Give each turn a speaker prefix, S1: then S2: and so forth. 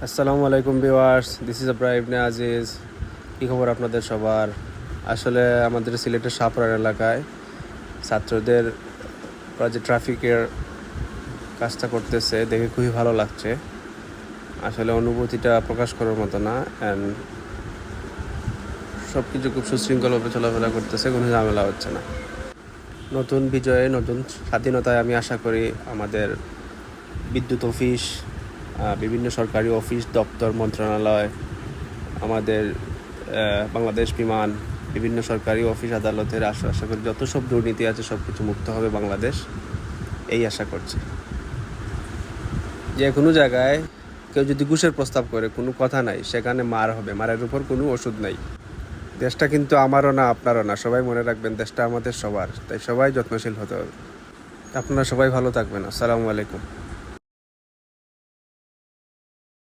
S1: আসসালামু আলাইকুম viewers, this is Abrar ইবনে আজিজ। কী খবর আপনাদের সবার? আসলে আমাদের সিলেটের শাহপুরার এলাকায় ছাত্রদের ওরা যে ট্রাফিকের কাজটা করতেছে দেখে খুবই ভালো লাগছে। আসলে অনুভূতিটা প্রকাশ করার মতো না। অ্যান্ড সব কিছু খুব সুশৃঙ্খলভাবে চলাফেরা করতেছে, কোনো ঝামেলা হচ্ছে না। নতুন বিজয়ে, নতুন স্বাধীনতায় আমি আশা করি আমাদের বিদ্যুৎ অফিস, বিভিন্ন সরকারি অফিস, দপ্তর, মন্ত্রণালয়, আমাদের বাংলাদেশ বিমান, বিভিন্ন সরকারি অফিস আদালতের আশা করি যত সব দুর্নীতি আছে সব কিছু মুক্ত হবে বাংলাদেশ, এই আশা করছি। যে কোনো জায়গায় কেউ যদি ঘুষের প্রস্তাব করে কোনো কথা নাই, সেখানে মার হবে, মারের উপর কোনো ওষুধ নাই। দেশটা কিন্তু আমারও না, আপনারও না, সবাই মনে রাখবেন দেশটা আমাদের সবার, তাই সবাই যত্নশীল হতে হবে। আপনারা সবাই ভালো থাকবেন। আসসালামু আলাইকুম।